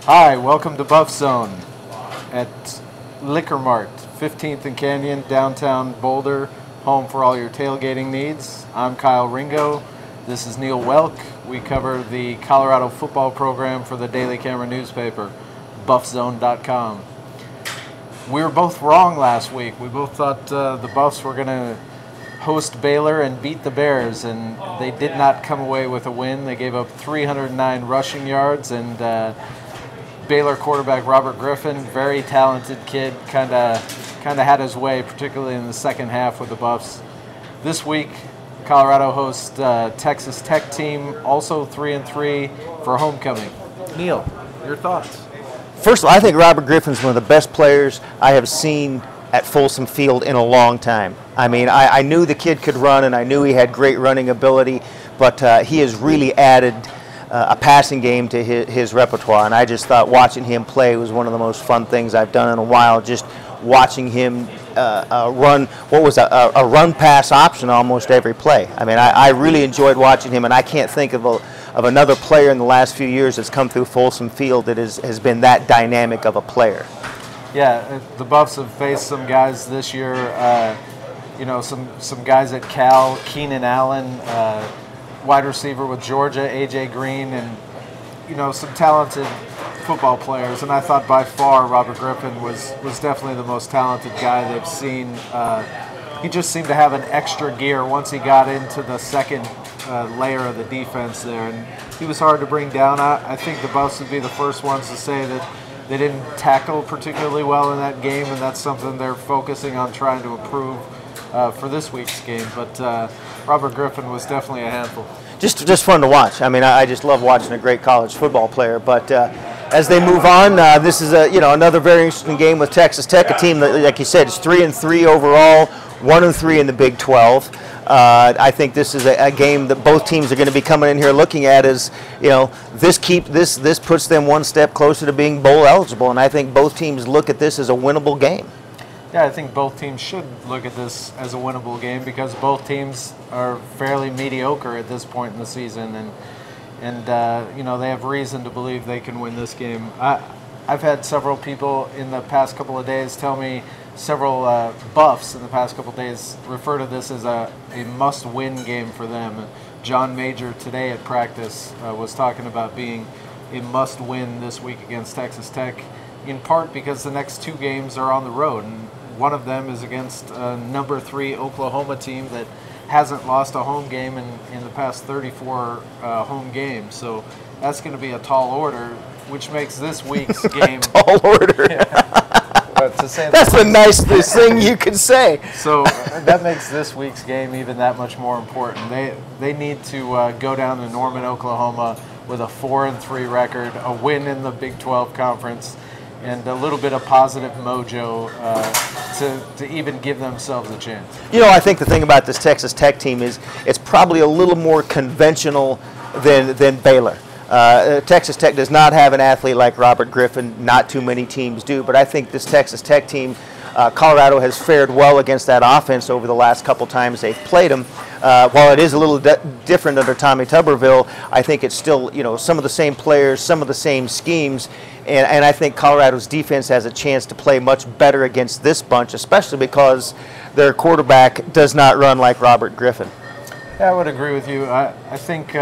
Hi, welcome to Buffzone at Liquor Mart, 15th and Canyon, downtown Boulder, home for all your tailgating needs. I'm Kyle Ringo. This is Neil Welk. We cover the Colorado football program for the Daily Camera newspaper, Buffzone.com. We were both wrong last week. We both thought the Buffs were going to host Baylor and beat the Bears, and they did not come away with a win. They gave up 309 rushing yards, and Baylor quarterback Robert Griffin, very talented kid, kind of had his way, particularly in the second half with the Buffs. This week, Colorado hosts Texas Tech team, also 3-3 for homecoming. Neil, your thoughts? First of all, I think Robert Griffin's one of the best players I have seen at Folsom Field in a long time. I mean, I knew the kid could run, and I knew he had great running ability, but he has really added a passing game to his repertoire, and I just thought watching him play was one of the most fun things I've done in a while, just watching him run what was a run-pass option almost every play. I mean, I really enjoyed watching him, and I can't think of another player in the last few years that's come through Folsom Field that has been that dynamic of a player. Yeah, the Buffs have faced some guys this year, some guys at Cal, Keenan Allen, wide receiver with Georgia, A.J. Green, and, some talented football players. And I thought by far Robert Griffin was definitely the most talented guy they've seen. He just seemed to have an extra gear once he got into the second layer of the defense there. And he was hard to bring down. I think the Buffs would be the first ones to say that they didn't tackle particularly well in that game, and that's something they're focusing on trying to improve for this week's game. But Robert Griffin was definitely a handful. Just fun to watch. I mean, I just love watching a great college football player. But as they move on, this is another very interesting game with Texas Tech, a team that, like you said, is 3-3 overall, 1-3 in the Big 12. I think this is a game that both teams are going to be coming in here looking at as, this puts them one step closer to being bowl eligible, and I think both teams look at this as a winnable game. Yeah, I think both teams should look at this as a winnable game because both teams are fairly mediocre at this point in the season, and they have reason to believe they can win this game. I've had several people in the past couple of days tell me, several Buffs in the past couple of days refer to this as a must-win game for them. John Major today at practice was talking about being a must-win this week against Texas Tech, in part because the next two games are on the road, and one of them is against number 3 Oklahoma team that hasn't lost a home game in the past 34 home games. So that's going to be a tall order, which makes this week's game tall order. To say that's the nicest thing you could say. So that makes this week's game even that much more important. They need to go down to Norman, Oklahoma with a 4-3 record, a win in the Big 12 conference, and a little bit of positive mojo to even give themselves a chance. I think the thing about this Texas Tech team is it's probably a little more conventional than Baylor. Texas Tech does not have an athlete like Robert Griffin. Not too many teams do, but I think this Texas Tech team, Colorado has fared well against that offense over the last couple times they've played them. While it is a little different under Tommy Tuberville, I think it's still, some of the same players, some of the same schemes, and I think Colorado's defense has a chance to play much better against this bunch, especially because their quarterback does not run like Robert Griffin. Yeah, I would agree with you. I think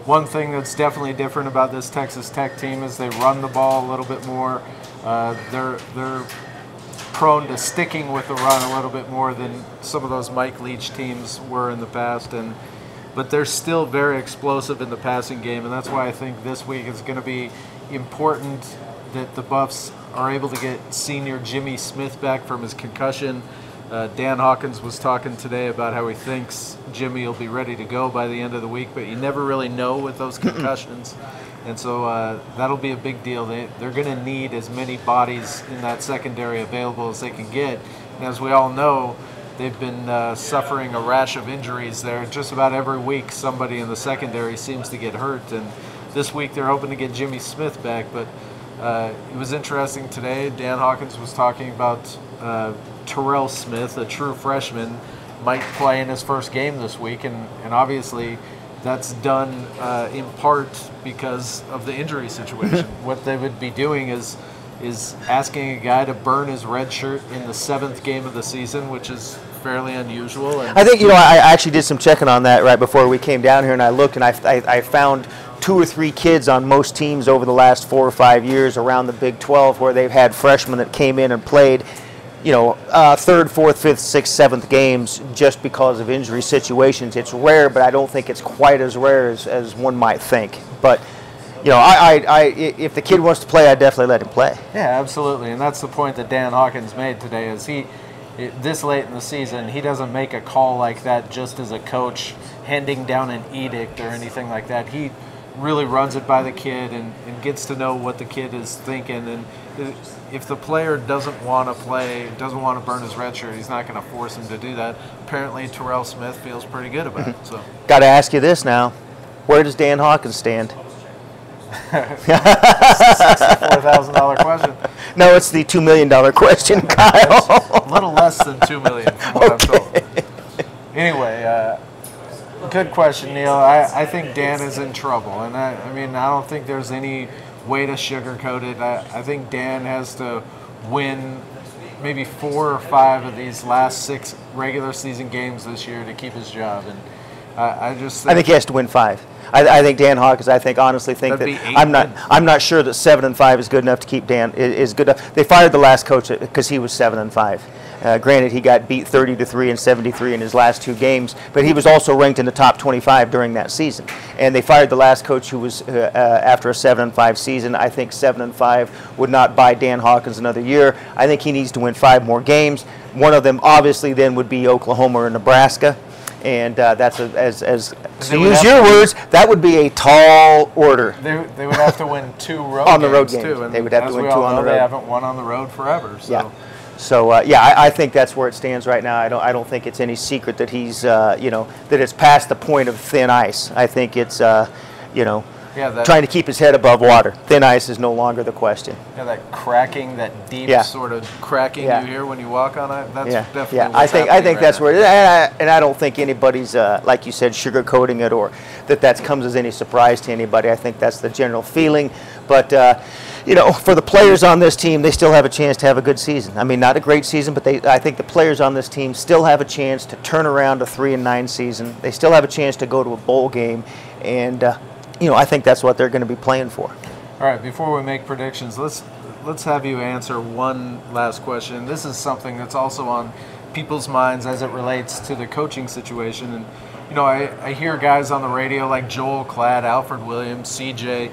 one thing that's definitely different about this Texas Tech team is they run the ball a little bit more. They're prone to sticking with the run a little bit more than some of those Mike Leach teams were in the past, but they're still very explosive in the passing game, and that's why I think this week is going to be important that the Buffs are able to get senior Jimmy Smith back from his concussion. Dan Hawkins was talking today about how he thinks Jimmy will be ready to go by the end of the week, but you never really know with those concussions. And so that'll be a big deal. They're going to need as many bodies in that secondary available as they can get. And as we all know, they've been suffering a rash of injuries there. Just about every week somebody in the secondary seems to get hurt. And this week they're hoping to get Jimmy Smith back. But it was interesting today. Dan Hawkins was talking about Terrell Smith, a true freshman, might play in his first game this week. And obviously that's done in part because of the injury situation. What they would be doing is asking a guy to burn his red shirt in the 7th game of the season, which is fairly unusual. And I think, I actually did some checking on that right before we came down here, and I looked, and I found 2 or 3 kids on most teams over the last 4 or 5 years around the Big 12 where they've had freshmen that came in and played, 3rd, 4th, 5th, 6th, 7th games just because of injury situations. It's rare, but I don't think it's quite as rare as one might think. But if the kid wants to play, I definitely let him play. Yeah, absolutely, and that's the point that Dan Hawkins made today. Is this late in the season, he doesn't make a call like that just as a coach handing down an edict or anything like that. He really runs it by the kid and gets to know what the kid is thinking. And if the player doesn't want to play, doesn't want to burn his red shirt, he's not going to force him to do that. Apparently, Terrell Smith feels pretty good about it. So, got to ask you this now: where does Dan Hawkins stand? $64,000 question. No, it's the $2 million question, Kyle. A little less than $2 million, from what I'm told. Anyway, good question, Neil. I think Dan is in trouble, and I don't think there's any way to sugarcoat it. I think Dan has to win maybe 4 or 5 of these last 6 regular season games this year to keep his job, and I think he has to win 5. I think Dan Hawkins. Honestly think that I'm not sure that 7-5 is good enough to keep Dan is good enough. They fired the last coach because he was 7-5. Granted, he got beat 30-3 and 73 in his last 2 games, but he was also ranked in the top 25 during that season. And they fired the last coach who was after a 7-5 season. I think 7-5 would not buy Dan Hawkins another year. I think he needs to win 5 more games. One of them, obviously, then would be Oklahoma or Nebraska. And that's to use your words, that would be a tall order. They would have to win 2 road on the road games too. And they would have to win 2 on the road. They haven't won on the road forever. So. Yeah. So I think that's where it stands right now. I don't think it's any secret that he's that it's past the point of thin ice. I think it's trying to keep his head above water. Thin ice is no longer the question. Yeah, that cracking, that deep sort of cracking you hear when you walk on it. That's definitely what's I think that's right where it is, and I don't think anybody's like you said, sugarcoating it or that comes as any surprise to anybody. I think that's the general feeling, but. For the players on this team, they still have a chance to have a good season. I mean, not a great season, but I think the players on this team still have a chance to turn around a 3-9 season. They still have a chance to go to a bowl game, and I think that's what they're going to be playing for. All right, before we make predictions, let's have you answer one last question. This is something that's also on people's minds as it relates to the coaching situation. And I hear guys on the radio like Joel Klatt, Alfred Williams, CJ.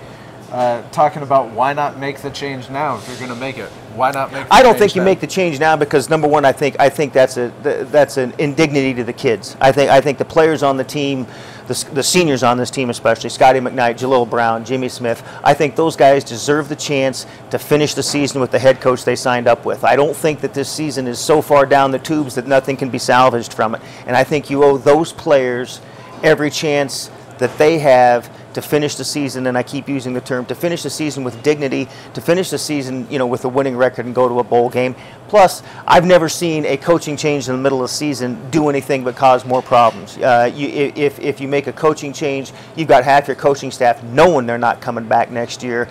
Talking about why not make the change now if you're going to make it. Why not make? I don't think you make the change now because number one, I think that's an indignity to the kids. I think the players on the team, the seniors on this team especially, Scotty McKnight, Jalil Brown, Jimmy Smith, I think those guys deserve the chance to finish the season with the head coach they signed up with. I don't think that this season is so far down the tubes that nothing can be salvaged from it. And I think you owe those players every chance that they have to finish the season, and I keep using the term, to finish the season with dignity, to finish the season, with a winning record and go to a bowl game. Plus, I've never seen a coaching change in the middle of the season do anything but cause more problems. If you make a coaching change, you've got half your coaching staff knowing they're not coming back next year.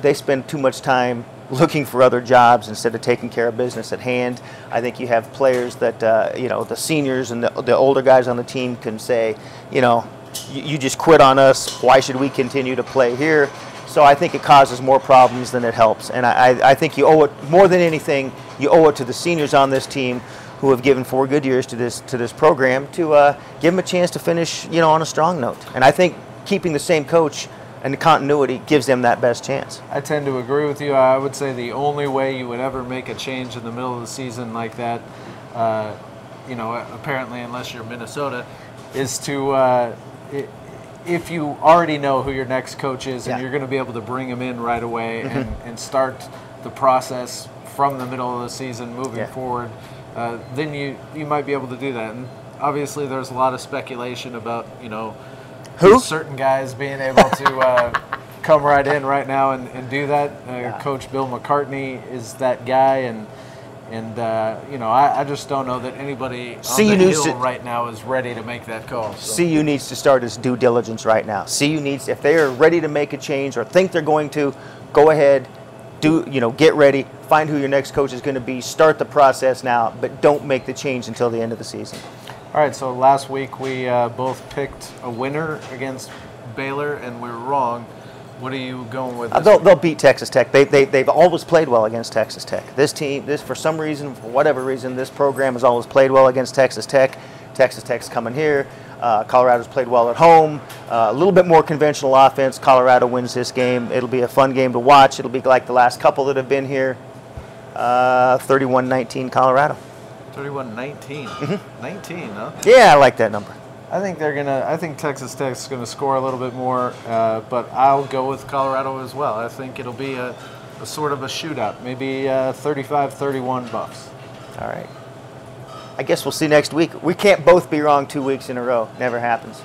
They spend too much time looking for other jobs instead of taking care of business at hand. I think you have players that, the seniors and the older guys on the team can say, you just quit on us. Why should we continue to play here? So I think it causes more problems than it helps. And I think you owe it, more than anything, you owe it to the seniors on this team who have given 4 good years to this program to give them a chance to finish, on a strong note. And I think keeping the same coach and the continuity gives them that best chance. I tend to agree with you. I would say the only way you would ever make a change in the middle of the season like that, apparently unless you're Minnesota, is to if you already know who your next coach is and you're going to be able to bring him in right away and start the process from the middle of the season moving forward, then you might be able to do that. And obviously there's a lot of speculation about, certain guys being able to come right in right now and do that. Coach Bill McCartney is that guy, and And, you know, I just don't know that anybody on the hill right now is ready to make that call. So. CU needs to start its due diligence right now. CU needs, if they are ready to make a change or think they're going to, go ahead, get ready, find who your next coach is going to be, start the process now, but don't make the change until the end of the season. All right, so last week we both picked a winner against Baylor, and we were wrong. What are you going with? They'll beat Texas Tech. They've always played well against Texas Tech. This team, for some reason, for whatever reason, this program has always played well against Texas Tech. Texas Tech's coming here. Colorado's played well at home. A little bit more conventional offense. Colorado wins this game. It'll be a fun game to watch. It'll be like the last couple that have been here. 31-19 Colorado. 31-19. Mm-hmm. 19, huh? Yeah, I like that number. I think Texas Tech's gonna score a little bit more, but I'll go with Colorado as well. I think it'll be a sort of a shootout, maybe 35-31 Buffs. All right. I guess we'll see next week. We can't both be wrong 2 weeks in a row. Never happens.